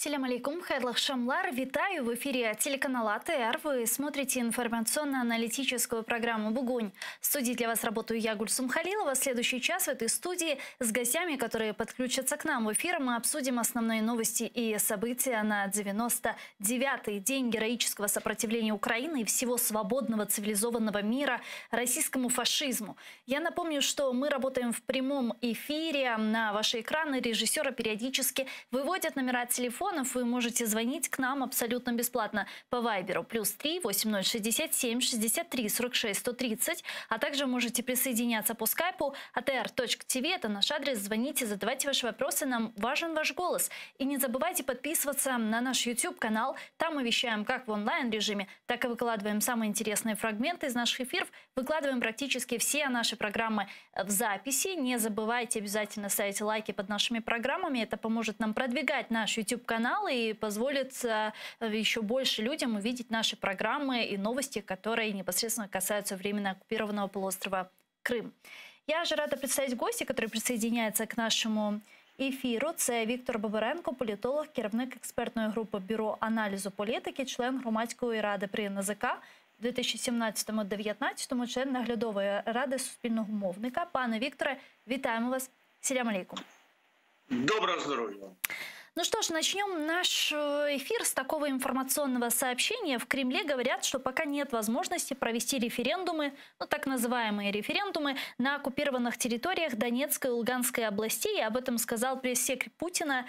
Селям алейкум, хайрлах шамлар, витаю в эфире телеканала АТР. Вы смотрите информационно-аналитическую программу «Бугунь». В студии для вас работаю я, Гульсум Халилова. В следующий час в этой студии с гостями, которые подключатся к нам в эфир, мы обсудим основные новости и события на 99-й день героического сопротивления Украины и всего свободного цивилизованного мира российскому фашизму. Я напомню, что мы работаем в прямом эфире. На ваши экраны режиссеры периодически выводят номера телефона. Вы можете звонить к нам абсолютно бесплатно по вайберу +3 8067 63 46 130, а также можете присоединяться по скайпу atr.tv. Это наш адрес. Звоните, задавайте ваши вопросы. Нам важен ваш голос. И не забывайте подписываться на наш YouTube-канал. Там мы вещаем как в онлайн-режиме, так и выкладываем самые интересные фрагменты из наших эфиров. Выкладываем практически все наши программы в записи. Не забывайте обязательно ставить лайки под нашими программами. Это поможет нам продвигать наш YouTube-канал и позволит еще больше людям увидеть наши программы и новости, которые непосредственно касаются временно оккупированного полуострова Крым. Я же рада представить гостя, который присоединяется к нашему ефіру. Це Віктор Бабаренко, політолог, керівник експертної групи Бюро аналізу політики, член громадської ради при НАЗК, в 2017-2019 член наглядової ради суспільного мовника. Пане Вікторе, вітаємо вас. Селям алейкум. Доброго здоровья. Ну что ж, начнем наш эфир с такого информационного сообщения. В Кремле говорят, что пока нет возможности провести референдумы, ну так называемые референдумы, на оккупированных территориях Донецкой и Луганской областей. Об этом сказал пресс-секретарь Путина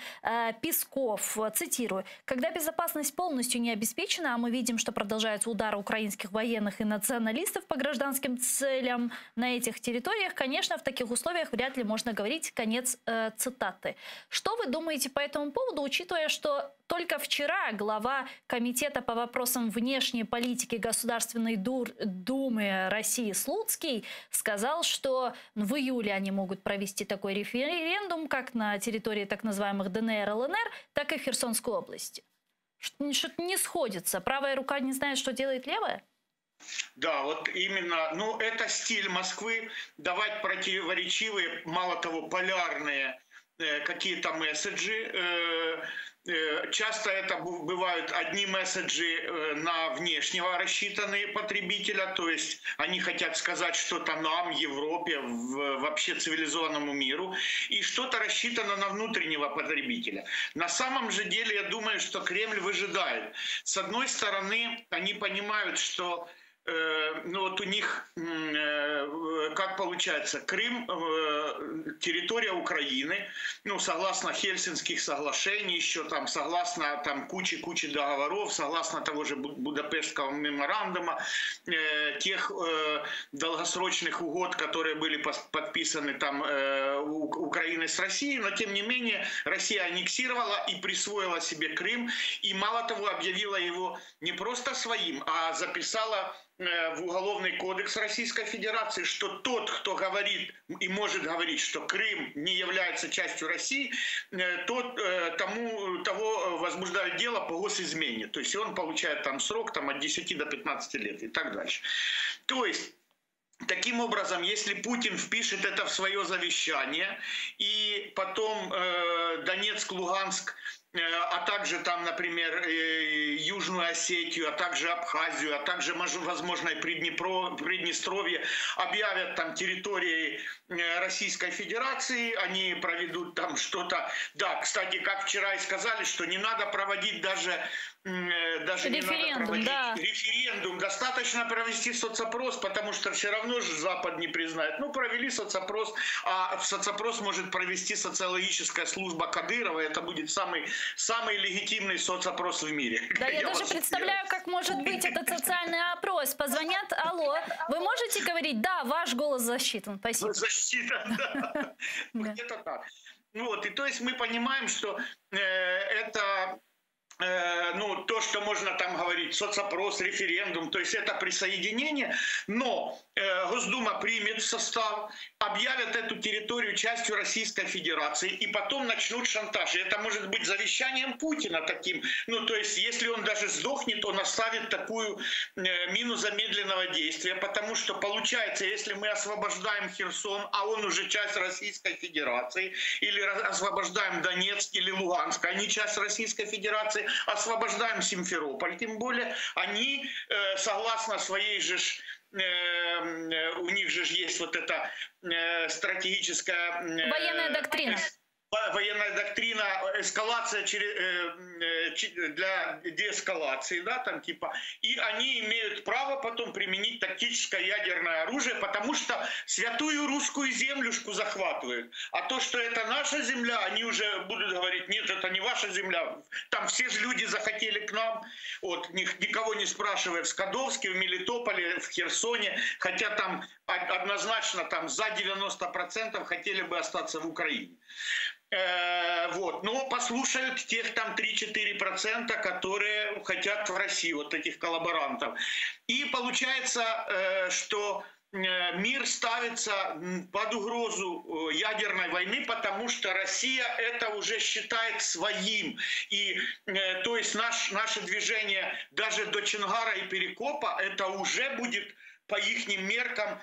Песков. Цитирую. «Когда безопасность полностью не обеспечена, а мы видим, что продолжаются удары украинских военных и националистов по гражданским целям на этих территориях, конечно, в таких условиях вряд ли можно говорить». Конец цитаты. Что вы думаете по этому поводу, учитывая, что только вчера глава Комитета по вопросам внешней политики Государственной Думы России Слуцкий сказал, что в июле они могут провести такой референдум как на территории так называемых ДНР, ЛНР, так и в Херсонской области. Что-то не сходится. Правая рука не знает, что делает левая? Да, вот именно, ну это стиль Москвы, давать противоречивые, мало того, полярные какие-то месседжи. Часто это бывают одни месседжи на внешнего рассчитанные потребителя, то есть они хотят сказать что-то нам, Европе, вообще цивилизованному миру, и что-то рассчитано на внутреннего потребителя. На самом же деле, я думаю, что Кремль выжидает. С одной стороны, они понимают, что ну вот у них, как получается, Крым, территория Украины, ну, согласно Хельсинских соглашений, еще там, согласно там куче договоров, согласно того же Будапештского меморандума, тех долгосрочных угод, которые были подписаны там Украиной с Россией, но тем не менее Россия аннексировала и присвоила себе Крым, и мало того, объявила его не просто своим, а записала в Уголовный кодекс Российской Федерации, что тот, кто говорит и может говорить, что Крым не является частью России, того возбуждают дело по госизмене. То есть он получает там срок там, от 10 до 15 лет и так дальше. То есть таким образом, если Путин впишет это в свое завещание, и потом Донецк, Луганск, а также там, например, Южную Осетию, а также Абхазию, а также, возможно, и Приднестровье объявят там территорией Российской Федерации, они проведут там что-то. Да, кстати, как вчера и сказали, что не надо проводить даже референдум. Достаточно провести соцопрос, потому что все равно же Запад не признает. Ну, провели соцопрос, а соцопрос может провести социологическая служба Кадырова, это будет самый легитимный соцопрос в мире. Да, я даже представляю, как может быть этот социальный опрос. Позвонят, алло, вы можете говорить, да, ваш голос засчитан, спасибо. Засчитан, да. Где-то так. Ну вот, и то есть мы понимаем, что это ну, то, что можно там говорить, соцопрос, референдум, то есть это присоединение, но Госдума примет в состав, объявят эту территорию частью Российской Федерации и потом начнут шантаж. И это может быть завещанием Путина таким, ну, то есть если он даже сдохнет, он оставит такую мину замедленного действия, потому что получается, если мы освобождаем Херсон, а он уже часть Российской Федерации, или освобождаем Донецк или Луганск, они часть Российской Федерации, освобождаем Симферополь, тем более они, согласно своей же, у них же есть вот эта стратегическая... Военная доктрина. Военная доктрина, эскалация для деэскалации, да, там типа, и они имеют право потом применить тактическое ядерное оружие, потому что святую русскую землюшку захватывают. А то, что это наша земля, они уже будут говорить, нет, это не ваша земля, там все же люди захотели к нам, вот, никого не спрашивая, в Скадовске, в Мелитополе, в Херсоне, хотя там однозначно там за 90% хотели бы остаться в Украине. Вот. Но послушают тех там 3-4%, которые хотят в Россию, вот этих коллаборантов. И получается, что мир ставится под угрозу ядерной войны, потому что Россия это уже считает своим. И то есть наше движение даже до Чонгара и Перекопа, это уже будет по их меркам...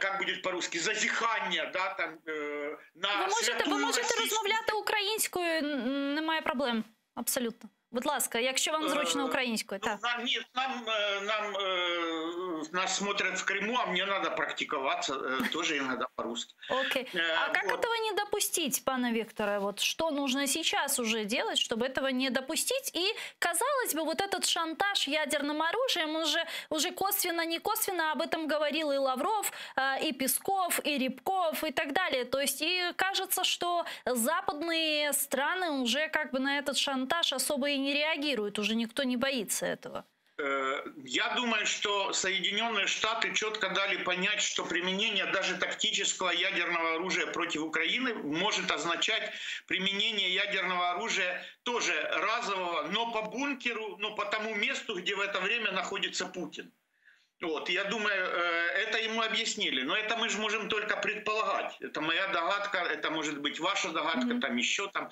Як буде по-русски, зазіхання, да, там, на ви можете розмовляти українською, немає проблем, абсолютно. Будь ласка, якщо вам зручно українською, так. Нет, нас смотрят в Крыму, а мне надо практиковаться тоже иногда по-русски. Окей. А как этого не допустить, пане Викторе? Вот что нужно сейчас уже делать, чтобы этого не допустить? И, казалось бы, вот этот шантаж ядерным оружием, уже косвенно, не косвенно об этом говорил и Лавров, и Песков, и Рябков, и так далее. То есть, и кажется, что западные страны уже как бы на этот шантаж особо и не реагируют, уже никто не боится этого. Я думаю, что Соединенные Штаты четко дали понять, что применение даже тактического ядерного оружия против Украины может означать применение ядерного оружия тоже разового, но по бункеру, но по тому месту, где в это время находится Путин. Вот, я думаю, это ему объяснили. Но это мы же можем только предполагать. Это моя догадка, это может быть ваша догадка, там еще там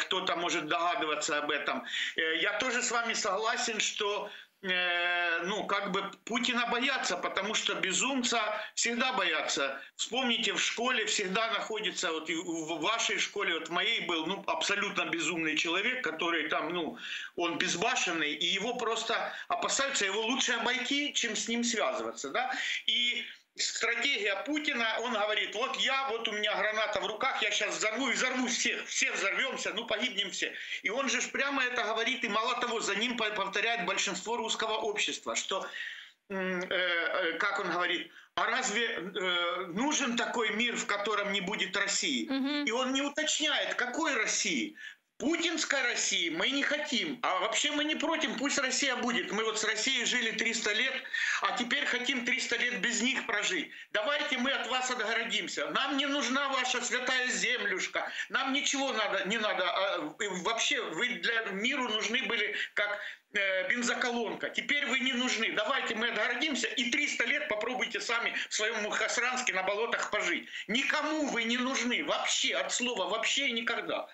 кто-то может догадываться об этом. Я тоже с вами согласен, что ну, как бы Путина боятся, потому что безумца всегда боятся. Вспомните, в школе всегда находится, вот в вашей школе, вот в моей был, ну, абсолютно безумный человек, который там, ну, он безбашенный, и его просто опасаются, его лучше обойти, чем с ним связываться, да, и стратегия Путина, он говорит, вот у меня граната в руках, я сейчас взорву и взорву всех взорвемся, ну погибнем все. И он же прямо это говорит, и мало того, за ним повторяет большинство русского общества, что, как он говорит, а разве нужен такой мир, в котором не будет России? И он не уточняет, какой России. Путинской России мы не хотим, а вообще мы не против, пусть Россия будет. Мы вот с Россией жили 300 лет, а теперь хотим 300 лет без них прожить. Давайте мы от вас отгородимся. Нам не нужна ваша святая землюшка, нам ничего не надо. Вообще вы для миру нужны были как бензоколонка. Теперь вы не нужны. Давайте мы отгородимся и 300 лет попробуйте сами в своем Мухосранске на болотах пожить. Никому вы не нужны вообще, от слова вообще и никогда.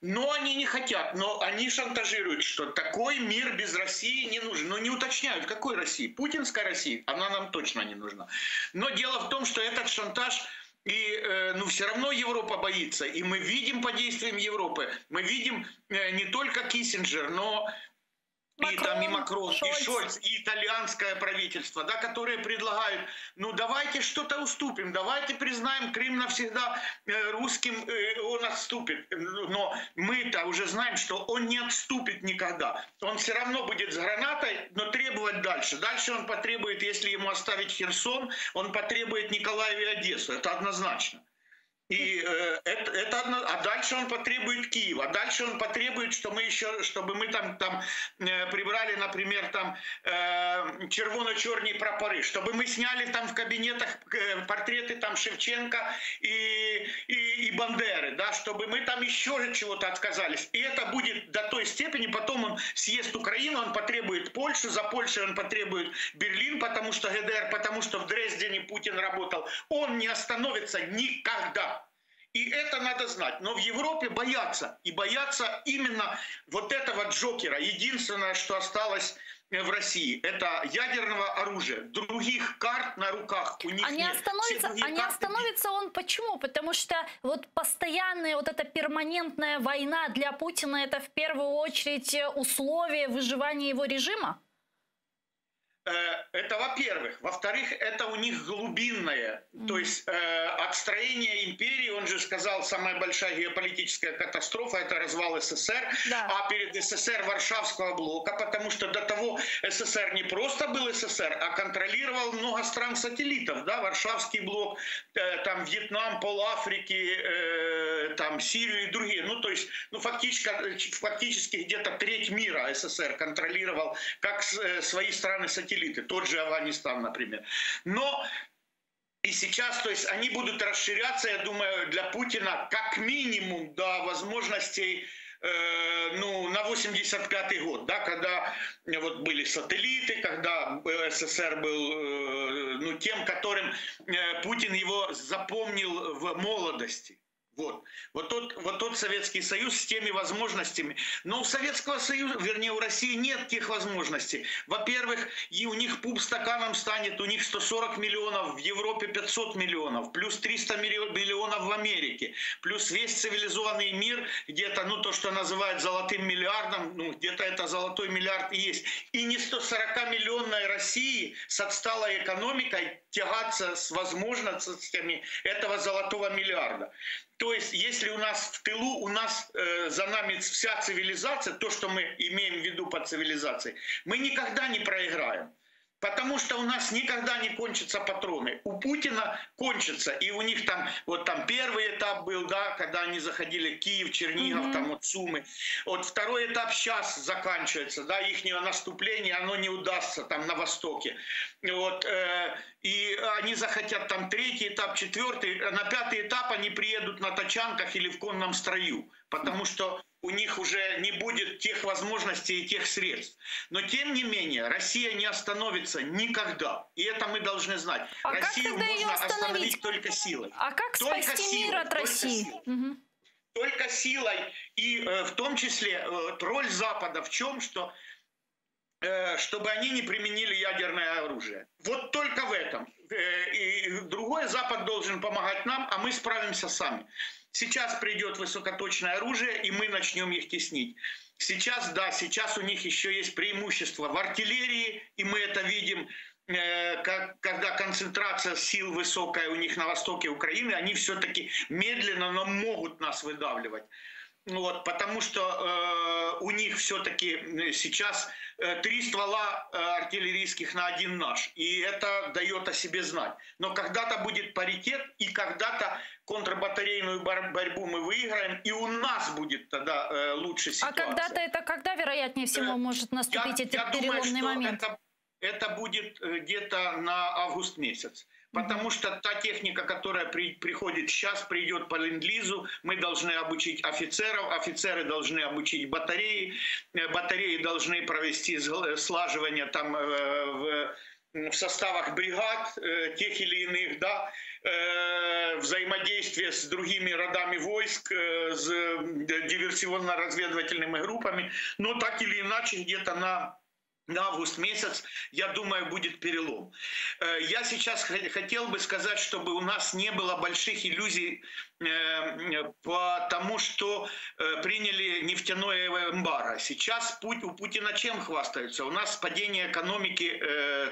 Но они не хотят, но они шантажируют, что такой мир без России не нужен. Но не уточняют, какой России. Путинская Россия, она нам точно не нужна. Но дело в том, что этот шантаж, и ну, все равно Европа боится. И мы видим по действиям Европы, мы видим не только Киссинджер, но и Макрон, Шольц. И Шольц, и итальянское правительство, да, которые предлагают, ну давайте что-то уступим, давайте признаем Крым навсегда русским, он отступит. Но мы-то уже знаем, что он не отступит никогда. Он все равно будет с гранатой, но требовать дальше. Дальше он потребует, если ему оставить Херсон, он потребует Николаев и Одессу. Это однозначно. И а дальше он потребует Киев, а дальше он потребует, чтобы мы там прибрали, например, там червоно-черные прапоры, чтобы мы сняли там в кабинетах портреты там Шевченко и Бандеры, да, чтобы мы там еще чего-то отказались. И это будет до той степени, потом он съест Украину, он потребует Польшу, за Польшей он потребует Берлин, потому что ГДР, потому что в Дрездене Путин работал. Он не остановится никогда. И это надо знать. Но в Европе боятся. И боятся именно вот этого Джокера. Единственное, что осталось в России, это ядерного оружия. Других карт на руках у них нет. Не остановится он почему? Потому что вот постоянная вот эта перманентная война для Путина — это в первую очередь условие выживания его режима? Это во-первых. Во-вторых, это у них глубинное. То есть отстроение империи, он же сказал, самая большая геополитическая катастрофа — это развал СССР, да. А перед СССР Варшавского блока, потому что до того СССР не просто был СССР, а контролировал много стран-сателлитов. Да? Варшавский блок, там Вьетнам, Пол-Африки, там Сирию и другие. Ну, то есть, фактически где-то треть мира СССР контролировал как свои страны-сателлиты. Тот же Афганистан, например. Но и сейчас, то есть они будут расширяться, я думаю, для Путина как минимум до возможностей на 85-й год, да, когда вот были сателлиты, когда СССР был тем, которым Путин его запомнил в молодости. Вот тот Советский Союз с теми возможностями. Но у Советского Союза, вернее, у России нет тех возможностей. Во-первых, и у них пуп стаканом станет, у них 140 миллионов, в Европе 500 миллионов, плюс 300 миллионов в Америке, плюс весь цивилизованный мир, где-то, то, что называют золотым миллиардом, где-то это золотой миллиард и есть. И не 140-миллионной России с отсталой экономикой тягаться с возможностями этого золотого миллиарда. То есть, если у нас в тылу, за нами вся цивилизация, то, что мы имеем в виду под цивилизацией, мы никогда не проиграем. Потому что у нас никогда не кончатся патроны. У Путина кончатся. И у них там первый этап был, да, когда они заходили в Киев, Чернигов, Сумы. Вот второй этап сейчас заканчивается, да, их наступление, оно не удастся там на востоке. И они захотят там третий этап, четвертый. На пятый этап они приедут на тачанках или в конном строю. Потому что у них уже не будет тех возможностей и тех средств. Но тем не менее, Россия не остановится никогда. И это мы должны знать. Россию можно остановить только силой. А как спасти мир от России? Только силой. И в том числе роль Запада в чем? Чтобы они не применили ядерное оружие. Вот только в этом. И другой Запад должен помогать нам, а мы справимся сами. Сейчас придет высокоточное оружие, и мы начнем их теснить. Сейчас у них еще есть преимущество в артиллерии, и мы это видим, когда концентрация сил высокая у них на востоке Украины, они все-таки медленно, но могут нас выдавливать. Потому что у них все-таки сейчас 3 ствола артиллерийских на 1 наш. И это дает о себе знать. Но когда-то будет паритет, и когда-то контрбатарейную борьбу мы выиграем, и у нас будет тогда лучше ситуация. А когда-то это когда, вероятнее всего, может наступить этот переломный момент? Это будет где-то на август месяц. Потому что та техника, которая приходит сейчас, придет по ленд-лизу, мы должны обучить офицеров, офицеры должны обучить батареи, батареи должны провести слаживание там в составах бригад тех или иных, да, взаимодействие с другими родами войск, с диверсионно-разведывательными группами, но так или иначе где-то на август месяц, я думаю, будет перелом. Я сейчас хотел бы сказать, чтобы у нас не было больших иллюзий, потому что приняли нефтяное эмбарго. Сейчас у Путина чем хвастаются? У нас падение экономики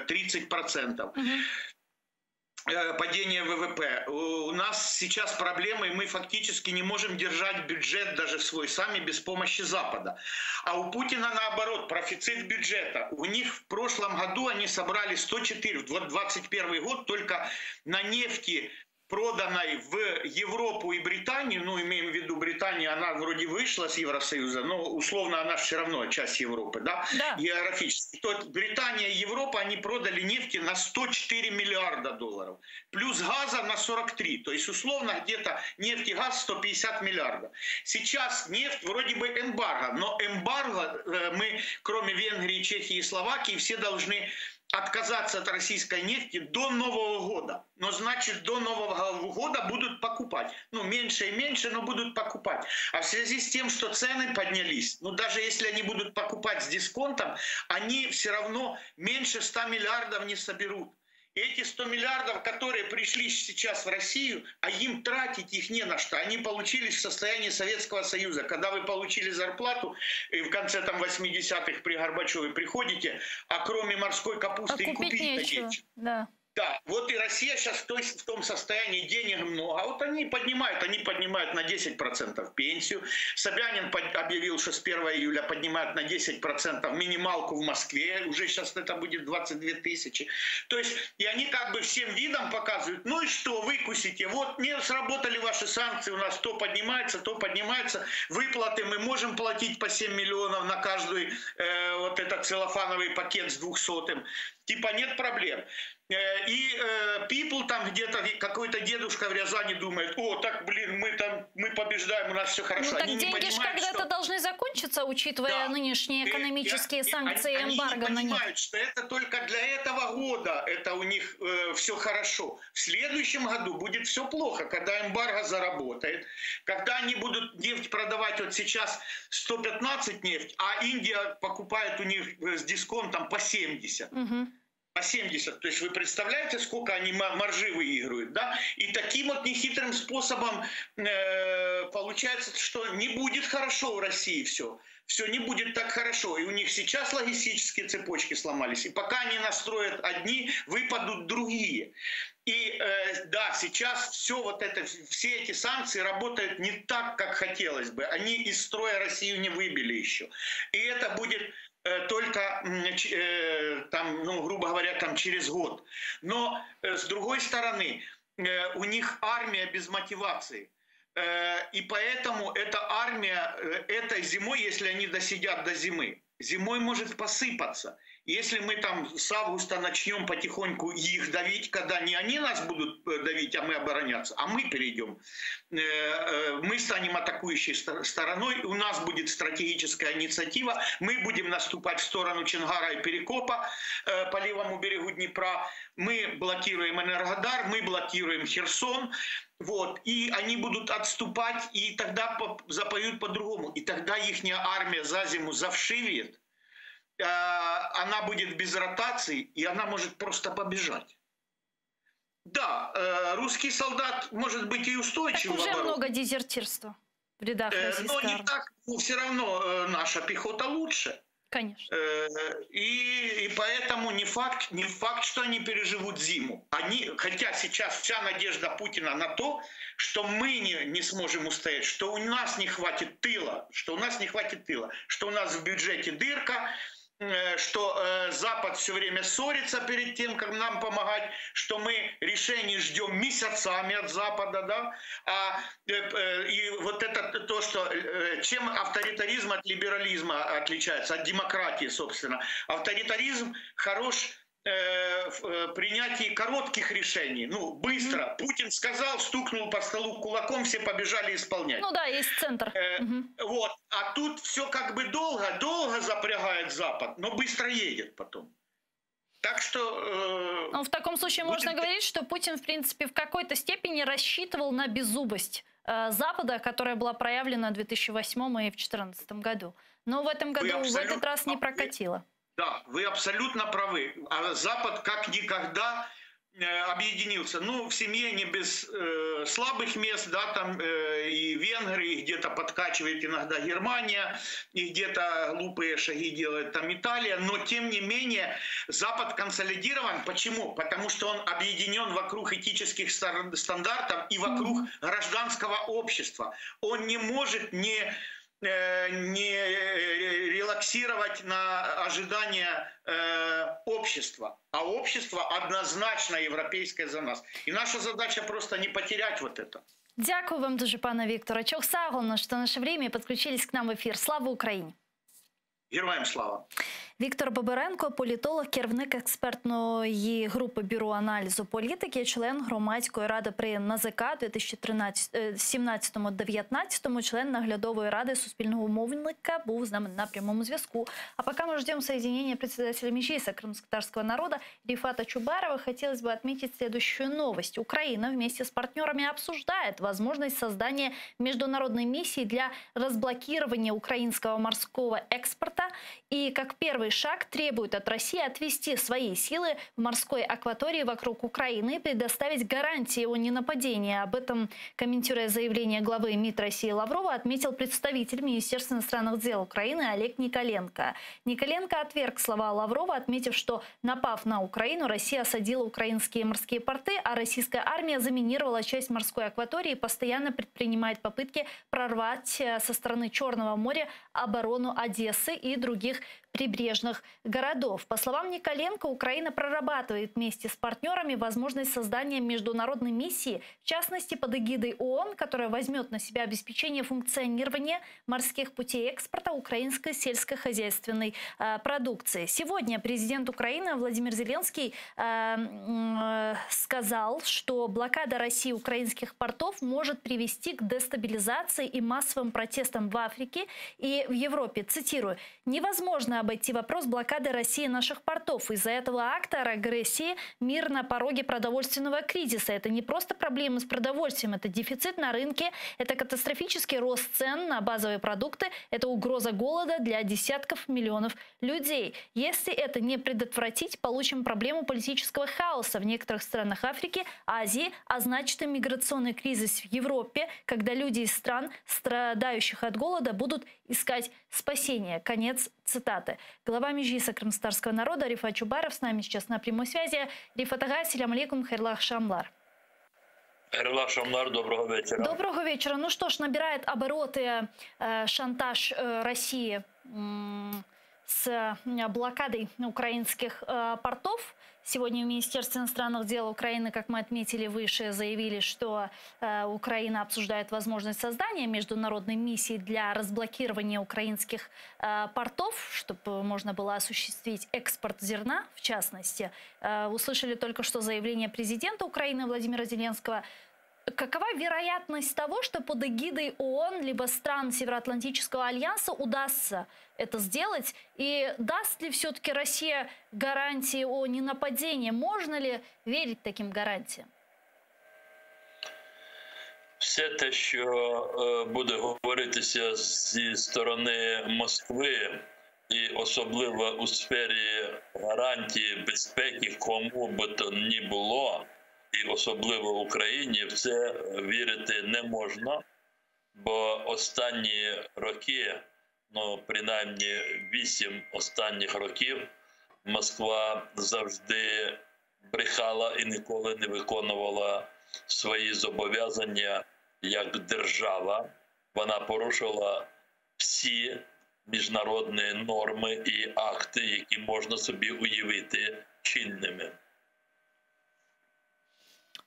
30%. Падение ВВП. У нас сейчас проблемы, и мы фактически не можем держать бюджет даже свой сами без помощи Запада. А у Путина наоборот, профицит бюджета. У них в прошлом году они собрали 104, в 2021 год только на нефти проданной в Европу и Британию, ну, имеем в виду Британию, она вроде вышла с Евросоюза, но условно она все равно часть Европы, да, географически. То Британия и Европа, они продали нефти на 104 миллиарда долларов, плюс газа на 43, то есть условно где-то нефть и газ 150 миллиардов. Сейчас нефть вроде бы эмбарго, но эмбарго мы, кроме Венгрии, Чехии и Словакии, все должны отказаться от российской нефти до Нового года. Но значит, до Нового года будут покупать. Ну, меньше и меньше, но будут покупать. А в связи с тем, что цены поднялись, ну, даже если они будут покупать с дисконтом, они все равно меньше 100 миллиардов не соберут. И эти 100 миллиардов, которые пришли сейчас в Россию, а им тратить их не на что. Они получились в состоянии Советского Союза. Когда вы получили зарплату, и в конце там 80-х при Горбачеве приходите, а кроме морской капусты и купить нечего. Да. Да, вот и Россия сейчас в том состоянии, денег много. А вот они поднимают на 10% пенсию. Собянин объявил, что с 1 июля поднимают на 10% минималку в Москве. Уже сейчас это будет 22 тысячи. То есть, и они как бы всем видом показывают, ну и что, выкусите. Вот не сработали ваши санкции, у нас то поднимается. Выплаты мы можем платить по 7 миллионов на каждый вот этот целлофановый пакет с 200-м. Типа нет проблем. И people там где-то, какой-то дедушка в Рязани думает, о, так, блин, мы побеждаем, у нас все хорошо. Ну, так они деньги же когда-то должны закончиться, учитывая нынешние экономические санкции и эмбарго на них. Они понимают, что это только для этого года, это у них все хорошо. В следующем году будет все плохо, когда эмбарго заработает, когда они будут нефть продавать, вот сейчас 115 нефть, а Индия покупает у них с дисконтом по 70. Угу. По 70. То есть вы представляете, сколько они маржи выигрывают, да? И таким вот нехитрым способом получается, что не будет хорошо в России все. Все не будет так хорошо. И у них сейчас логистические цепочки сломались. И пока они настроят одни, выпадут другие. И да, сейчас все эти санкции работают не так, как хотелось бы. Они из строя Россию не выбили еще. И это будет только, там, ну, грубо говоря, там, через год. Но, с другой стороны, у них армия без мотивации. И поэтому эта армия этой зимой, если они досидят до зимы, зимой может посыпаться. Если мы там с августа начнем потихоньку их давить, когда не они нас будут давить, а мы обороняться, а мы перейдем, мы станем атакующей стороной, у нас будет стратегическая инициатива, мы будем наступать в сторону Чонгара и Перекопа по левому берегу Днепра, мы блокируем Энергодар, мы блокируем Херсон, вот, и они будут отступать, и тогда запоют по-другому, и тогда ихняя армия за зиму завшивеет, она будет без ротации, и она может просто побежать. Да, русский солдат может быть и устойчив. Так уже много дезертирства в рядах российской армии. Но не так, все равно наша пехота лучше. Конечно. И поэтому не факт, что они переживут зиму. Хотя сейчас вся надежда Путина на то, что мы не сможем устоять, что у нас не хватит тыла, что у нас в бюджете дырка, что Запад все время ссорится перед тем, как нам помогать, что мы решений ждем месяцами от Запада, да, и вот это то, что чем авторитаризм от либерализма отличается, от демократии, собственно. Авторитаризм хорош в принятии коротких решений. Ну, быстро. Путин сказал, стукнул по столу кулаком, все побежали исполнять. Ну да, есть центр. Вот. А тут все как бы долго запрягает Запад, но быстро едет потом. Так что... Ну, в таком случае можно говорить, что Путин, в принципе, в какой-то степени рассчитывал на беззубость Запада, которая была проявлена в 2008 и в 2014 году. Но в этом году в этот раз не прокатило. Да, вы абсолютно правы. А Запад как никогда объединился. Ну, в семье не без слабых мест, да, там и Венгры, и где-то подкачивает иногда Германия, и где-то глупые шаги делает там Италия, но тем не менее Запад консолидирован. Почему? Потому что он объединен вокруг этических стандартов и вокруг гражданского общества. Он не может не не релаксировать на ожидания общества. А общество однозначно европейское за нас. И наша задача просто не потерять вот это. Дякую вам дуже, пане Вікторе. Чохсаголно, що наше время подключились к нам в ефір. Слава Україні! Героям слава! Віктор Бабиренко, політолог, керівник експертної групи Бюро аналізу політики, член громадської ради при НАЗК 2017-2019, член наглядової ради Суспільного мовника, був з нами на прямому зв'язку. А пока мы ждем соединения председателя Меджлиса крымскотатарского народа Рифата Чубарова, хотелось бы отметить следующую новость. Украина вместе с партнерами обсуждает возможность создания международной миссии для разблокирования украинского морского экспорта и, как первый шаг, требует от России отвести свои силы в морской акватории вокруг Украины и предоставить гарантии о ненападении. Об этом, комментируя заявление главы МИД России Лаврова, отметил представитель Министерства иностранных дел Украины Олег Николенко. Николенко отверг слова Лаврова, отметив, что, напав на Украину, Россия осадила украинские морские порты, а российская армия заминировала часть морской акватории и постоянно предпринимает попытки прорвать со стороны Черного моря оборону Одессы и других прибрежных городов. По словам Николенко, Украина прорабатывает вместе с партнерами возможность создания международной миссии, в частности под эгидой ООН, которая возьмет на себя обеспечение функционирования морских путей экспорта украинской сельскохозяйственной продукции. Сегодня президент Украины Владимир Зеленский сказал, что блокада России украинских портов может привести к дестабилизации и массовым протестам в Африке и в Европе. Цитирую: «Невозможно обойти вопрос блокады России наших портов. Из-за этого акта агрессии мир на пороге продовольственного кризиса. Это не просто проблемы с продовольствием, это дефицит на рынке, это катастрофический рост цен на базовые продукты, это угроза голода для десятков миллионов людей. Если это не предотвратить, получим проблему политического хаоса в некоторых странах Африки, Азии, а значит и миграционный кризис в Европе, когда люди из стран, страдающих от голода, будут искать спасение». Конец цитаты. Глава Меджлиса крымскотатарского народа Рифат Чубаров с нами сейчас на прямой связи. Рифат ага, селям алейкум, хайрлах шамлар. Хайрлах шамлар, доброго вечера. Доброго вечера. Ну что ж, набирает обороты шантаж России с блокадой украинских портов. Сегодня в Министерстве иностранных дел Украины, как мы отметили выше, заявили, что Украина обсуждает возможность создания международной миссии для разблокирования украинских портов, чтобы можно было осуществить экспорт зерна, в частности. Услышали только что заявление президента Украины Владимира Зеленского. Какова вероятность того, что под эгидой ООН либо стран Североатлантического альянса удастся это сделать? И даст ли все-таки Россия гарантии о ненападении? Можно ли верить таким гарантиям? Все те, що буде говоритися зі сторони Москви, і особливо у сфері гарантії безпеки кому би то ні було, і особливо Україні, в це вірити не можна, бо останні роки, ну принаймні 8 останніх років, Москва завжди брехала і ніколи не виконувала свої зобов'язання як держава. Вона порушила всі міжнародні норми і акти, які можна собі уявити чинними.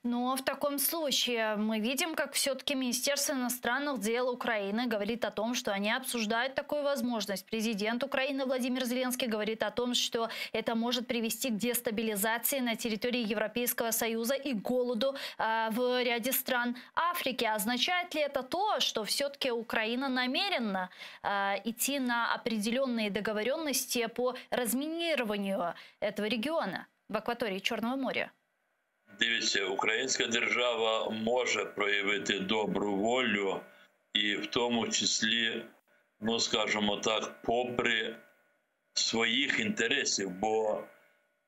Но в таком случае мы видим, как все-таки Министерство иностранных дел Украины говорит о том, что они обсуждают такую возможность. Президент Украины Владимир Зеленский говорит о том, что это может привести к дестабилизации на территории Европейского Союза и голоду в ряде стран Африки. Означает ли это то, что все-таки Украина намерена идти на определенные договоренности по разминированию этого региона в акватории Черного моря? Дивіться, українська держава може проявити добру волю і в тому числі, ну скажімо так, попри своїх інтересів, бо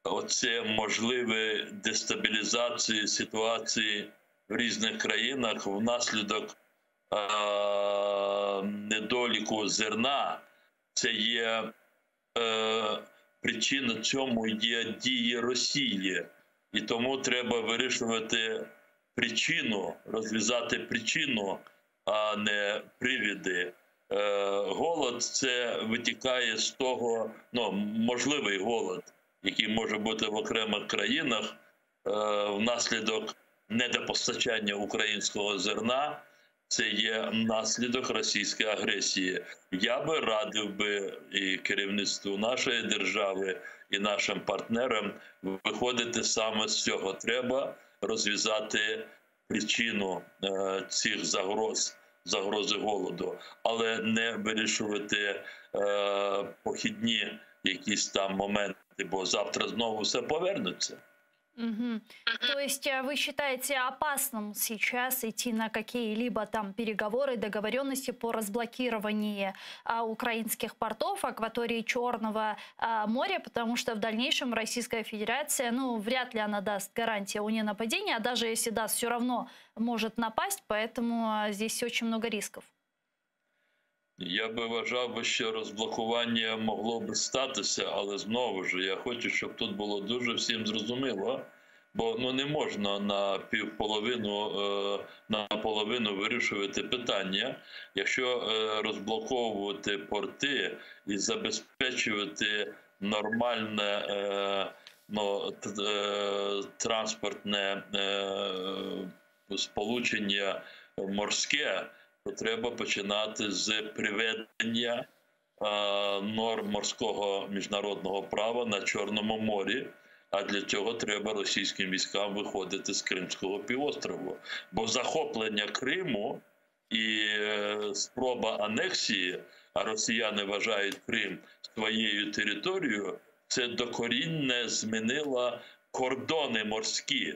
оце можливе дестабілізації ситуації в різних країнах внаслідок недоліку зерна, це є причина цьому є дії Росії. І тому треба вирішувати причину, розв'язати причину, а не привіди. Голод – це витікає з того, ну, можливий голод, який може бути в окремих країнах внаслідок недопостачання українського зерна. Це є наслідок російської агресії. Я би радив і керівництву нашої держави, і нашим партнерам виходити саме з цього. Треба розв'язати причину цих загрози голоду, але не вирішувати похідні якісь там моменти, бо завтра знову все повернеться. Угу. То есть вы считаете опасным сейчас идти на какие-либо там переговоры, договоренности по разблокированию украинских портов, акватории Черного моря, потому что в дальнейшем Российская Федерация, ну, вряд ли она даст гарантии о ненападении, а даже если даст, все равно может напасть, поэтому здесь очень много рисков. Я би вважав, що розблокування могло би статися, але знову ж я хочу, щоб тут було дуже всім зрозуміло, бо не можна наполовину вирішувати питання. Якщо розблоковувати порти і забезпечувати нормальне транспортне сполучення морське, то треба починати з приведення норм морського міжнародного права на Чорному морі. А для цього треба російським військам виходити з Кримського півострову. Бо захоплення Криму і спроба анексії, а росіяни вважають Крим своєю територією, це докорінно змінило кордони морські.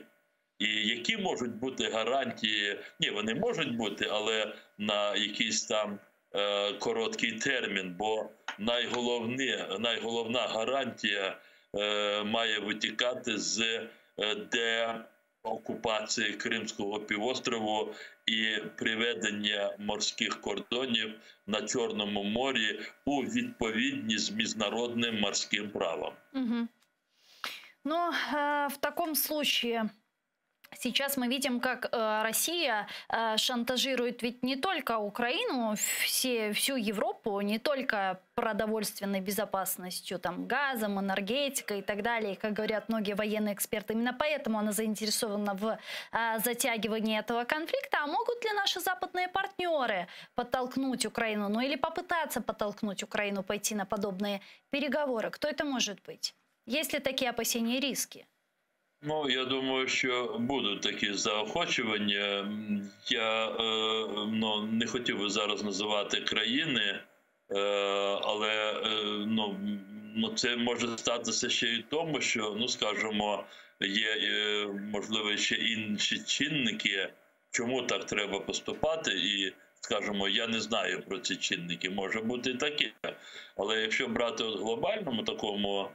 І які можуть бути гарантії, ні, вони можуть бути, але на якийсь там короткий термін, бо найголовна гарантія має витікати з деокупації Кримського півострову і приведення морських кордонів на Чорному морі у відповідність з міжнародним морським правом. Угу. Ну, в таком случае... Сейчас мы видим, как Россия шантажирует ведь не только Украину, всю Европу, не только продовольственной безопасностью, там, газом, энергетикой и так далее, как говорят многие военные эксперты. Именно поэтому она заинтересована в затягивании этого конфликта. А могут ли наши западные партнеры подтолкнуть Украину, ну или попытаться подтолкнуть Украину пойти на подобные переговоры? Кто это может быть? Есть ли такие опасения и риски? Ну, я думаю, що будуть такі заохочування. Я не хотів би зараз називати країни, але це може статися ще й тому, що, скажімо, є, можливо, ще інші чинники, чому так треба поступати, і, скажімо, я не знаю про ці чинники, може бути і таке. Але якщо брати в глобальному такому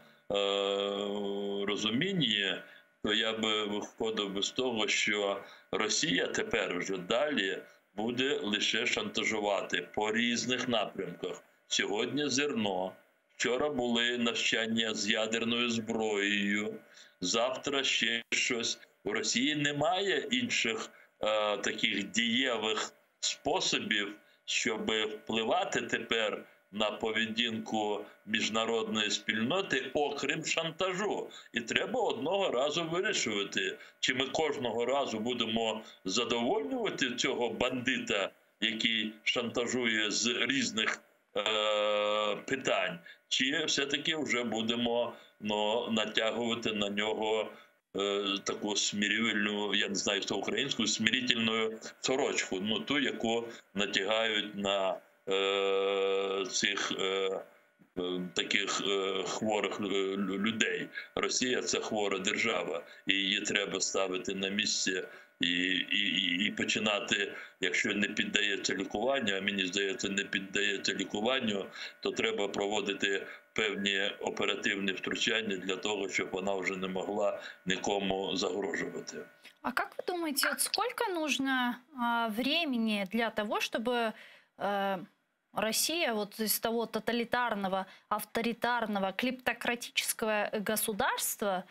розумінні, то я би виходив з того, що Росія тепер вже далі буде лише шантажувати по різних напрямках. Сьогодні зерно, вчора були навчання з ядерною зброєю, завтра ще щось. У Росії немає інших таких дієвих способів, щоб впливати тепер на поведінку міжнародної спільноти, окрім шантажу. І треба одного разу вирішувати, чи ми кожного разу будемо задовольнювати цього бандита, який шантажує з різних питань, чи все-таки вже будемо натягувати на нього таку смирительну, я не знаю, хто українську, смирительну сорочку, ту, яку натягають на цих таких хворих людей. Росія – це хвора держава, і її треба ставити на місце і починати, якщо не піддається лікуванню, а мені здається, не піддається лікуванню, то треба проводити певні оперативні втручання для того, щоб вона вже не могла нікому загрожувати. А как вы думаете, сколько нужно времени для того, чтобы Россия вот из того тоталитарного, авторитарного, клептократического государства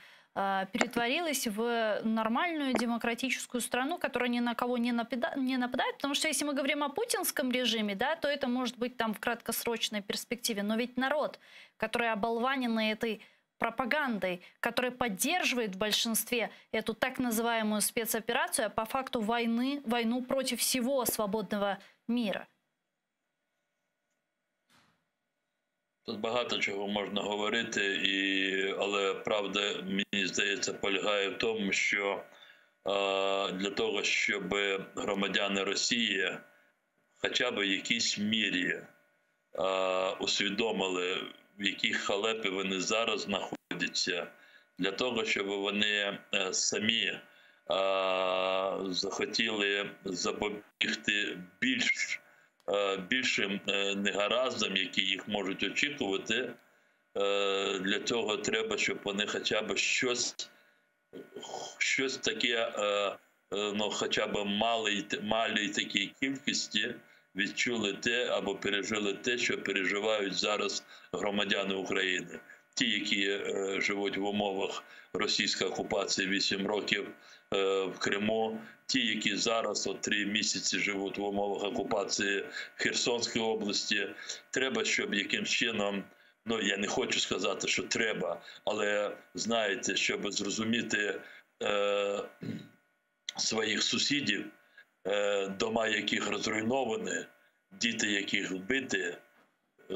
перетворилась в нормальную демократическую страну, которая ни на кого не нападает. Потому что если мы говорим о путинском режиме, да, то это может быть там в краткосрочной перспективе. Но ведь народ, который оболванен этой пропагандой, который поддерживает в большинстве эту так называемую спецоперацию, а по факту войну против всего свободного мира. Тут багато чого можна говорити, але правда, мені здається, полягає в тому, що для того, щоб громадяни Росії хоча б в якійсь мірі усвідомили, в якій халепі вони зараз знаходяться, для того, щоб вони самі захотіли запобігти більшим негараздам, які їх можуть очікувати, для цього треба, щоб вони хоча б щось таке, ну, хоча б малій такій кількості відчули те або пережили те, що переживають зараз громадяни України. Ті, які живуть в умовах російської окупації 8 років в Криму, ті, які зараз 3 місяці живуть в умовах окупації Херсонської області. Треба, щоб якимсь чином, ну я не хочу сказати, що треба, але знаєте, щоб зрозуміти своїх сусідів, дома яких розруйновані, діти яких вбиті,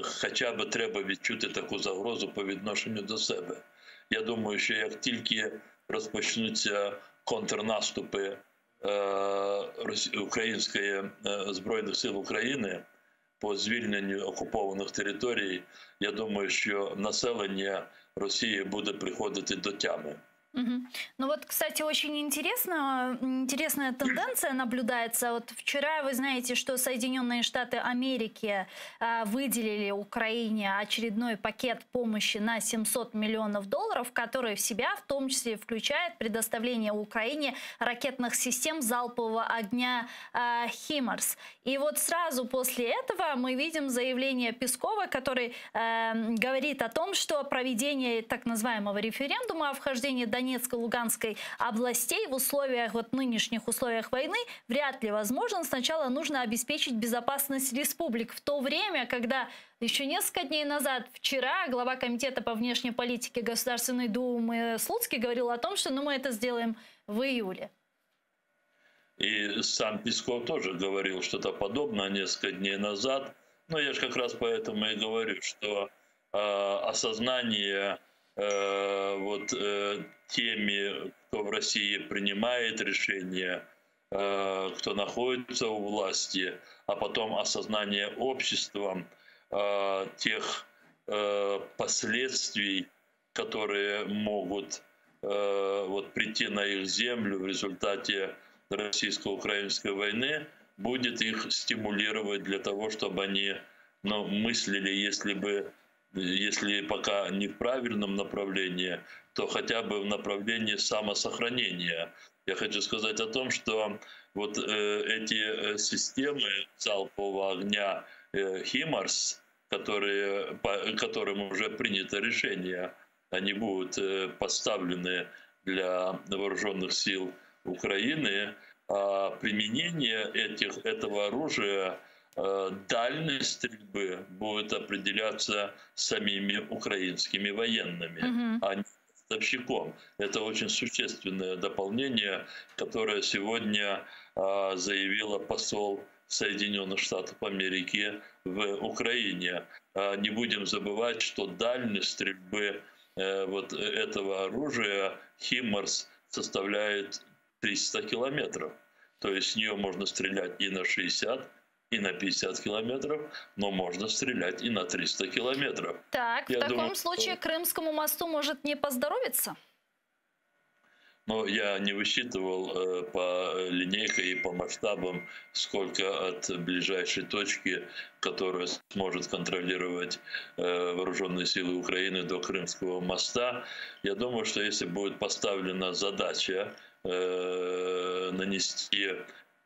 хоча б треба відчути таку загрозу по відношенню до себе. Я думаю, що як тільки розпочнуться контрнаступи української Збройних сил України по звільненню окупованих територій, я думаю, що населення Росії буде приходити до тями. Угу. Ну вот, кстати, очень интересная тенденция наблюдается. Вот вчера вы знаете, что Соединенные Штаты Америки выделили Украине очередной пакет помощи на $700 миллионов, который в себя в том числе включает предоставление Украине ракетных систем залпового огня «Химарс». И вот сразу после этого мы видим заявление Пескова, который говорит о том, что проведение так называемого референдума о вхождении Донецкой и Луганской областей в условиях, нынешних условиях войны вряд ли возможно. Сначала нужно обеспечить безопасность республик. В то время, когда еще несколько дней назад, вчера, глава Комитета по внешней политике Государственной Думы Слуцкий говорил о том, что мы это сделаем в июле. И сам Песков тоже говорил что-то подобное несколько дней назад. Но я же как раз поэтому и говорю, что осознание теми, кто в России принимает решения, кто находится у власти, а потом осознание обществом тех последствий, которые могут прийти на их землю в результате российско-украинской войны, будет их стимулировать для того, чтобы они мыслили, если пока не в правильном направлении, то хотя бы в направлении самосохранения. Я хочу сказать о том, что эти системы залпового огня «Химарс», которым уже принято решение, они будут поставлены для вооруженных сил Украины, а применение этого оружия, дальность стрельбы будет определяться самими украинскими военными, а не поставщиком. Это очень существенное дополнение, которое сегодня заявила посол Соединенных Штатов Америки в Украине. Не будем забывать, что дальность стрельбы этого оружия «Химарс» составляет 300 километров. То есть с нее можно стрелять и на 60, и на 50 километров, но можно стрелять и на 300 километров. Так, в таком случае Крымскому мосту может не поздоровиться? Но я не высчитывал по линейке и по масштабам, сколько от ближайшей точки, которая сможет контролировать вооруженные силы Украины, до Крымского моста. Я думаю, что если будет поставлена задача нанести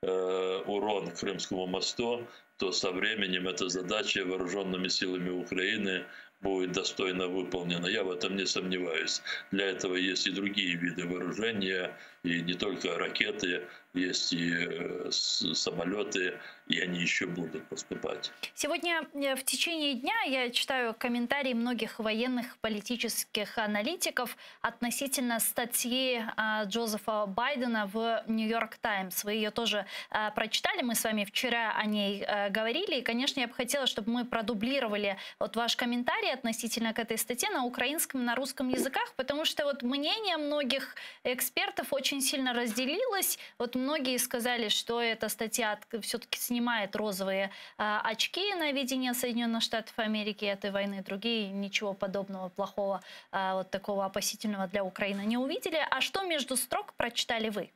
урон Крымскому мосту, то со временем эта задача вооруженными силами Украины будет достойно выполнено. Я в этом не сомневаюсь. Для этого есть и другие виды вооружения, и не только ракеты, есть и самолеты, и они еще будут поступать. Сегодня в течение дня я читаю комментарии многих военных, политических аналитиков относительно статьи Джозефа Байдена в «Нью-Йорк Таймс». Вы ее тоже прочитали, мы с вами вчера о ней говорили. И, конечно, я бы хотела, чтобы мы продублировали вот ваш комментарий относительно к этой статье на украинском и на русском языках, потому что вот мнение многих экспертов очень сильно разделилось. Вот многие сказали, что эта статья все-таки снимает розовые очки на видение Соединенных Штатов Америки этой войны. Другие ничего подобного, плохого, вот такого опасительного для Украины не увидели. А что между строк прочитали вы?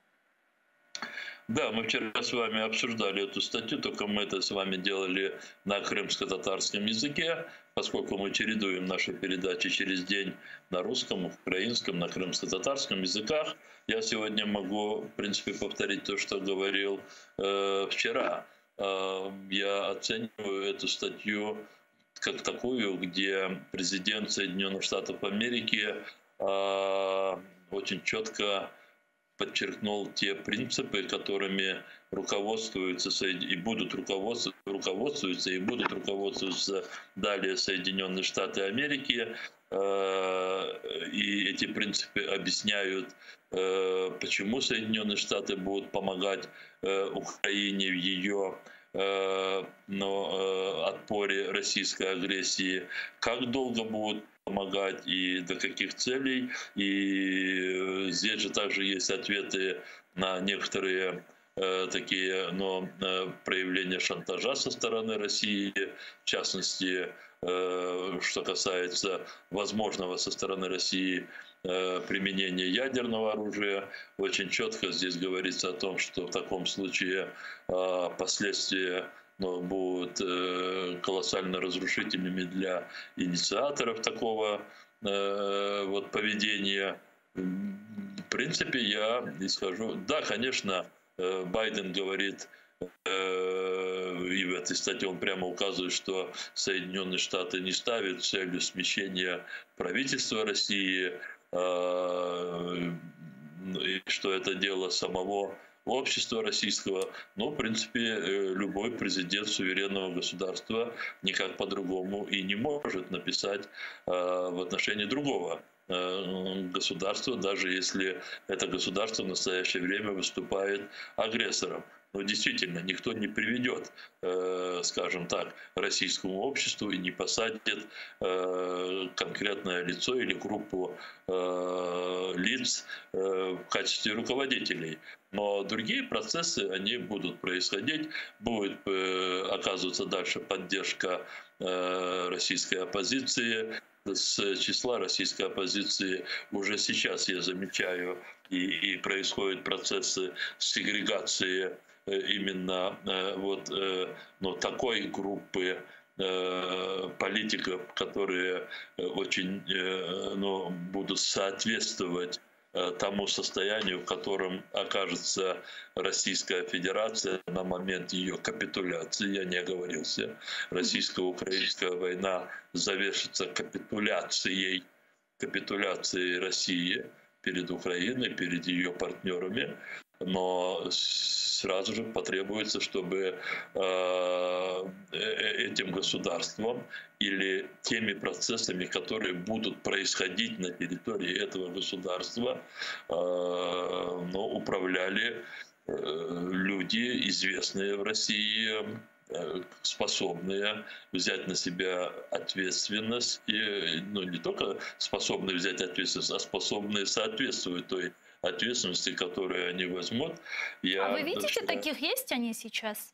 Да, мы вчера с вами обсуждали эту статью, только мы это с вами делали на крымско-татарском языке, поскольку мы чередуем наши передачи через день на русском, украинском, на крымско-татарском языках. Я сегодня могу, в принципе, повторить то, что говорил вчера. Я оцениваю эту статью как такую, где президент Соединенных Штатов Америки очень четко подчеркнул те принципы, которыми руководствуются и будут руководствоваться далее Соединенные Штаты Америки. И эти принципы объясняют, почему Соединенные Штаты будут помогать Украине в ее отпоре российской агрессии, как долго будут помогать и до каких целей. И здесь же также есть ответы на некоторые такие проявления шантажа со стороны России, в частности, что касается возможного со стороны России применения ядерного оружия. Очень четко здесь говорится о том, что в таком случае последствия будут колоссально разрушительными для инициаторов такого поведения. В принципе, я исхожу... Да, конечно, Байден говорит, и в этой статье он прямо указывает, что Соединенные Штаты не ставят целью смещения правительства России, и что это дело самого общества российского. Но, в принципе, любой президент суверенного государства никак по-другому и не может написать в отношении другого государства, даже если это государство в настоящее время выступает агрессором. Но действительно, никто не приведет, скажем так, российскому обществу и не посадит конкретное лицо или группу лиц в качестве руководителей. Но другие процессы, они будут происходить, будет оказываться дальше поддержка российской оппозиции. С числа российской оппозиции уже сейчас, я замечаю, и происходят процессы сегрегации именно такой группы политиков, которые очень будут соответствовать тому состоянию, в котором окажется Российская Федерация на момент ее капитуляции. Я не оговорился. Российско-украинская война завершится капитуляцией России перед Украиной, перед ее партнерами. Но сразу же потребуется, чтобы этим государством или теми процессами, которые будут происходить на территории этого государства, управляли люди, известные в России, способные взять на себя ответственность, и не только способные взять ответственность, а способные соответствовать той ответственности, которую они возьмут. А вы видите, таких есть они сейчас?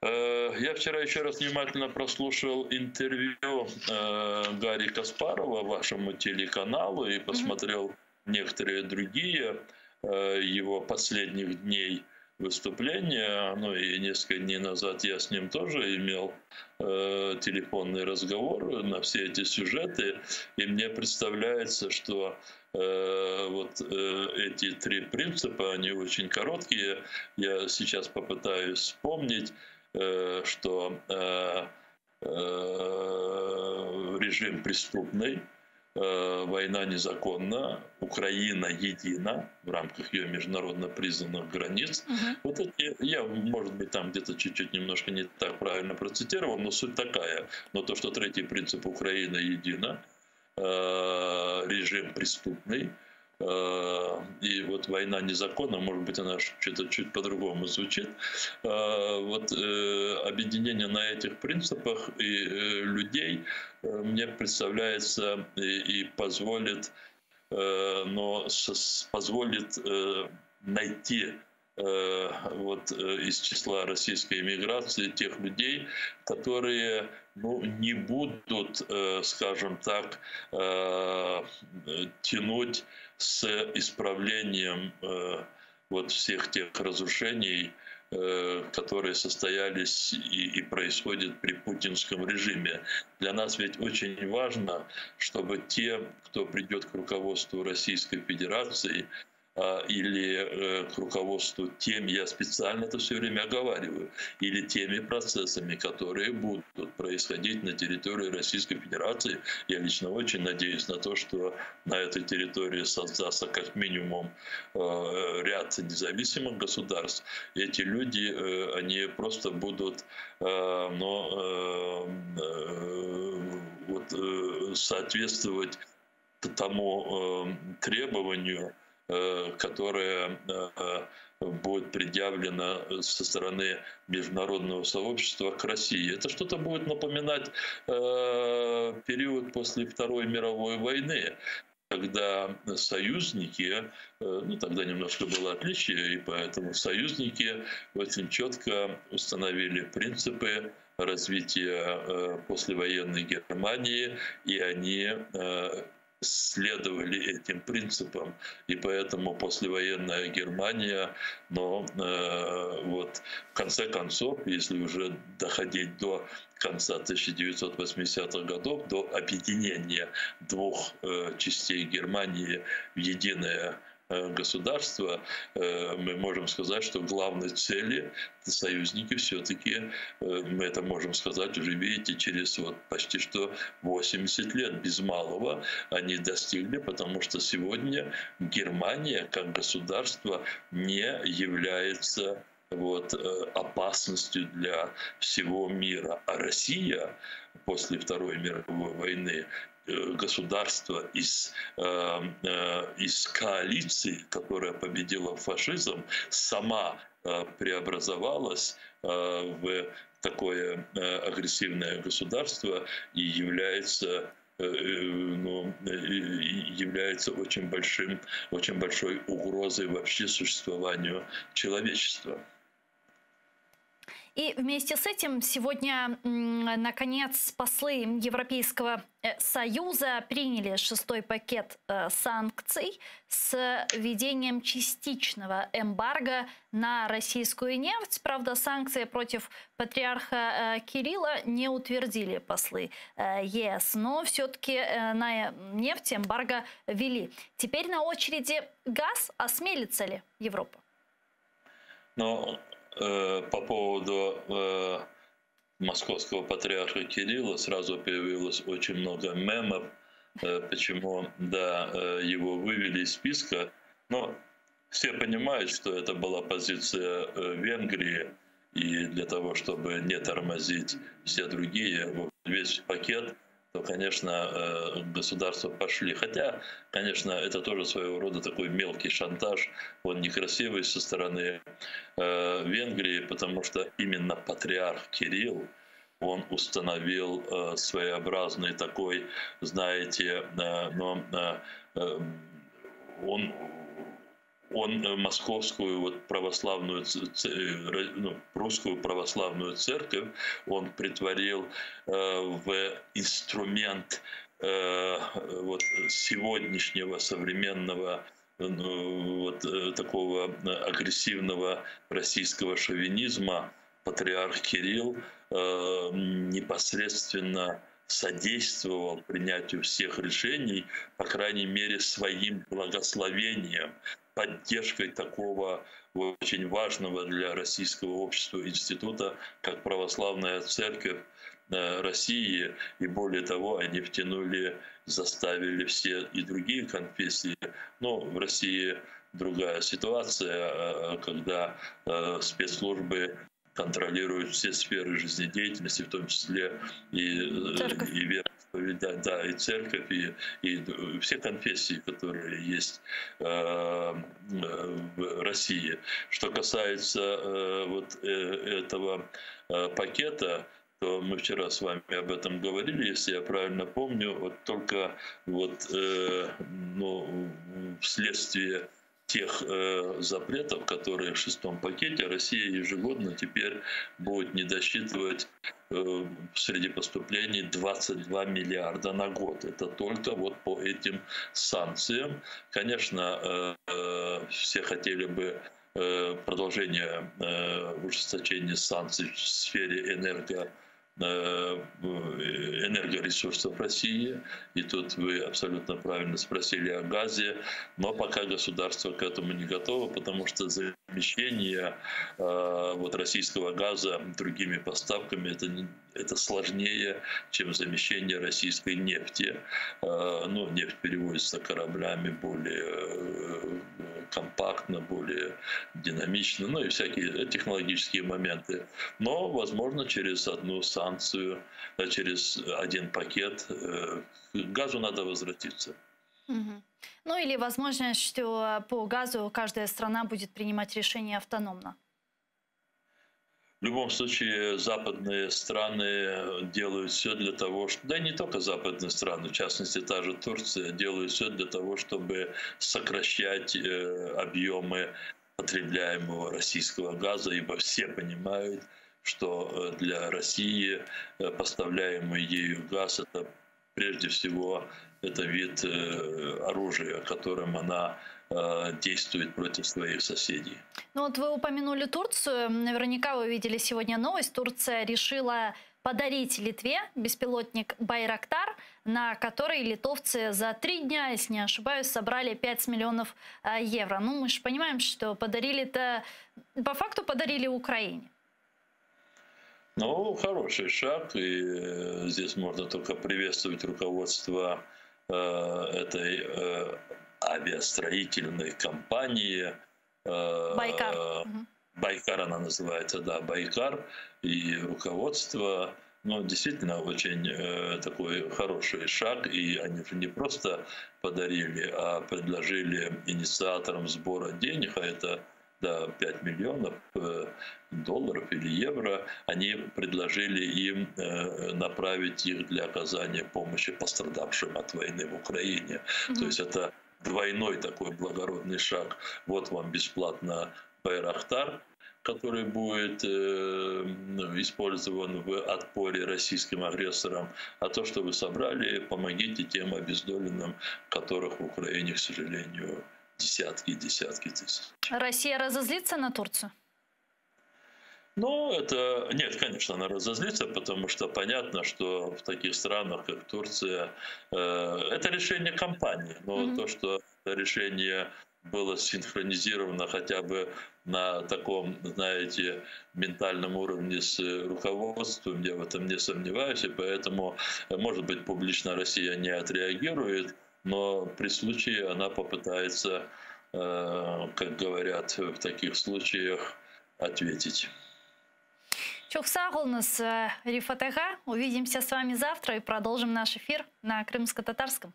Я вчера еще раз внимательно прослушал интервью Гарри Каспарова вашему телеканалу и посмотрел некоторые другие его последних дней выступления. И несколько дней назад я с ним тоже имел телефонный разговор на все эти сюжеты. И мне представляется, что эти три принципа, они очень короткие. Я сейчас попытаюсь вспомнить, что режим преступный, война незаконна, Украина едина в рамках ее международно признанных границ. Вот эти, я, может быть, там где-то чуть-чуть немножко не так правильно процитировал, но суть такая. Но то, что третий принцип Украина едина, режим преступный, и вот война незаконна, может быть, она что-то чуть по-другому звучит. Вот объединение на этих принципах и людей мне представляется и позволит, позволит найти вот из числа российской эмиграции тех людей, которые не будут, скажем так, тянуть с исправлением вот всех тех разрушений, которые состоялись и происходят при путинском режиме. Для нас ведь очень важно, чтобы те, кто придет к руководству Российской Федерации, или к руководству тем, я специально это все время оговариваю, или теми процессами, которые будут происходить на территории Российской Федерации. Я лично очень надеюсь на то, что на этой территории создастся как минимум ряд независимых государств. Эти люди, они просто будут соответствовать тому требованию, которое будет предъявлено со стороны международного сообщества к России. Это что-то будет напоминать период после Второй мировой войны, когда союзники, тогда немножко было отличие, и поэтому союзники очень четко установили принципы развития послевоенной Германии, и они следовали этим принципам, и поэтому послевоенная Германия, вот в конце концов, если уже доходить до конца 1980-х годов, до объединения двух частей Германии в единое государства, мы можем сказать, что главной цели союзники все-таки, мы это можем сказать, уже видите, через почти что 80 лет без малого они достигли, потому что сегодня Германия как государство не является опасностью для всего мира. А Россия после Второй мировой войны, государство из коалиции, которая победила фашизм, сама преобразовалась в такое агрессивное государство и является очень большой угрозой вообще существованию человечества. И вместе с этим сегодня, наконец, послы Европейского Союза приняли 6-й пакет санкций с введением частичного эмбарго на российскую нефть. Правда, санкции против патриарха Кирилла не утвердили послы ЕС, но все-таки на нефть эмбарго ввели. Теперь на очереди газ. Осмелится ли Европа? По поводу московского патриарха Кирилла сразу появилось очень много мемов, почему, его вывели из списка. Но все понимают, что это была позиция Венгрии, и для того, чтобы не тормозить все другие, весь пакет, то, конечно, государства пошли. Хотя, конечно, это тоже своего рода такой мелкий шантаж, он некрасивый со стороны Венгрии, потому что именно патриарх Кирилл, он установил своеобразный такой, знаете, он московскую православную, русскую православную церковь он притворил в инструмент сегодняшнего современного такого агрессивного российского шовинизма. Патриарх Кирилл непосредственно содействовал принятию всех решений, по крайней мере, своим благословением, поддержкой такого очень важного для российского общества института, как православная церковь. России, и более того, они втянули, заставили все и другие конфессии. Но в России другая ситуация, когда спецслужбы контролируют все сферы жизнедеятельности, в том числе и вероисповедание, да, и церковь, и все конфессии, которые есть в России. Что касается вот этого пакета, то мы вчера с вами об этом говорили, если я правильно помню, вот только вот, вследствие тех запретов, которые в шестом пакете, Россия ежегодно теперь будет недосчитывать среди поступлений 22 миллиарда на год. Это только вот по этим санкциям. Конечно, все хотели бы продолжения ужесточения санкций в сфере энергоресурсов России. И тут вы абсолютно правильно спросили о газе, но пока государство к этому не готово, потому что замещение вот российского газа другими поставками это сложнее, чем замещение российской нефти. Ну, нефть перевозится кораблями более компактно, более динамично, ну и всякие технологические моменты. Но, возможно, через одну санкцию, через один пакет к газу надо возвратиться. Угу. Ну или возможность, что по газу каждая страна будет принимать решения автономно. В любом случае, западные страны делают все для того, что... Да и не только западные страны, в частности, та же Турция, делают все для того, чтобы сокращать объемы потребляемого российского газа, ибо все понимают, что для России поставляемый ею газ – это прежде всего это вид оружия, которым она действует против своих соседей. Ну вот вы упомянули Турцию. Наверняка вы видели сегодня новость. Турция решила подарить Литве беспилотник «Байрактар», на который литовцы за 3 дня, если не ошибаюсь, собрали 5 миллионов евро. Ну мы же понимаем, что подарили-то, по факту подарили Украине. Ну, хороший шаг, и здесь можно только приветствовать руководство этой авиастроительной компании. Байкар. Байкар она называется, да, Байкар. И руководство, ну, действительно, очень такой хороший шаг. И они же не просто подарили, а предложили инициаторам сбора денег, а это, да, 5 миллионов долларов или евро, они предложили им направить их для оказания помощи пострадавшим от войны в Украине. То есть это двойной такой благородный шаг. Вот вам бесплатно Байрактар, который будет использован в отпоре российским агрессорам. А то, что вы собрали, помогите тем обездоленным, которых в Украине, к сожалению, десятки и десятки тысяч. Россия разозлится на Турцию? Ну, это... Нет, конечно, она разозлится, потому что понятно, что в таких странах, как Турция, это решение компании. Но то, что решение было синхронизировано хотя бы на таком, знаете, ментальном уровне с руководством, я в этом не сомневаюсь, и поэтому, может быть, публично Россия не отреагирует, но при случае она попытается, как говорят в таких случаях, ответить. Çok sağ olunuz, Рифат Ага. Увидимся с вами завтра и продолжим наш эфир на крымско-татарском.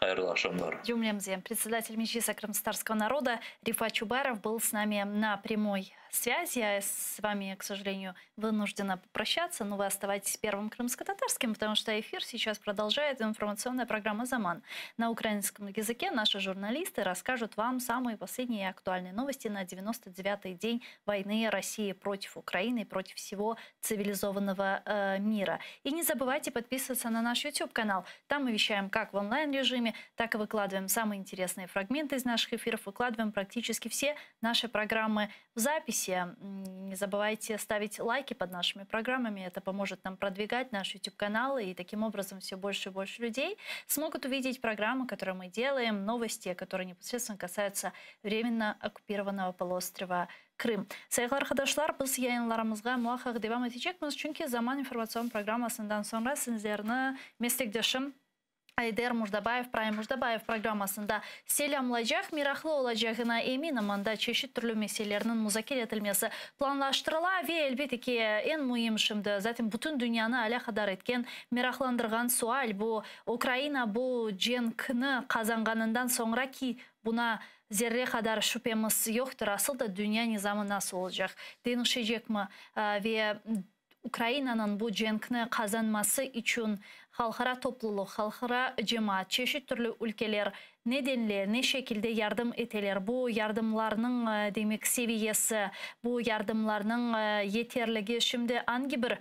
Джумлемзе, председатель Меджлиса крымско-татарского народа Рифат Чубаров был с нами на прямой связи. Я с вами, к сожалению, вынуждена попрощаться, но вы оставайтесь первым крымско-татарским, потому что эфир сейчас продолжает информационная программа «Заман». На украинском языке наши журналисты расскажут вам самые последние и актуальные новости на 99-й день войны России против Украины и против всего цивилизованного мира. И не забывайте подписываться на наш YouTube-канал. Там мы вещаем как в онлайн-режиме, так и выкладываем самые интересные фрагменты из наших эфиров, выкладываем практически все наши программы в записи. миссия. Не забывайте ставить лайки под нашими программами. Это поможет нам продвигать наш YouTube-канал. И таким образом все больше и больше людей смогут увидеть программы, которые мы делаем, новости, которые непосредственно касаются временно оккупированного полуострова Крым. Sayıklı arkadaşlar, biz yayınlarımızga muhakkak devam edecekmiz. Çünkü Zaman informasyon programmasından sonra sizlerini meslektaşım Айдар Муждабаев, Прайм Муждабаев программасында selamlayacak, miraklı olacağına eminim. Анда çeşit türlü meselelerin müzakere edilmesi planlaştırıla ve elbette ki en mühim şimdi zaten bütün dünyanı alakadar etken, meraklandırgan sual bu Ukrayna bu cenkini kazanganından sonra ki buna zerre kadar şüphemiz yoktur. Asıl da dünya nizamı nasıl olacak? Denişecek mi? Ve Ukrayna'nın bu cenkini kazanması için halkara topluluk, halkara cemaat, çeşit türlü ülkeler nedenle, ne şekilde yardım eteler? Bu yardımlarının demek seviyesi, bu yardımlarının yeterliliği şimdi hangi bir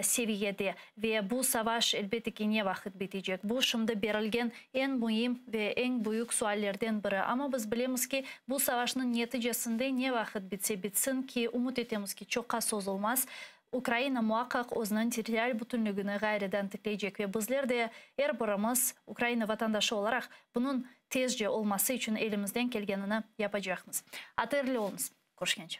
seviyede ve bu savaş elbette ki ne vakit bitecek? Bu şimdi verilgen en mühim ve en büyük suallerden biri. Ama biz bilemiz ki bu savaşın neticesinde ne vakit bitse bitsin ki umut etemiz ki çok az olmaz. Ukrayna muhakkak o'zining territorial bütünlüğünü gayriden tikleyecek ve bizler de her birimiz Ukrayna vatandaşı olarak bunun tezce olması için elimizden gelgenini yapacağımız. Hatırlı olunuz. Ko'rishguncha.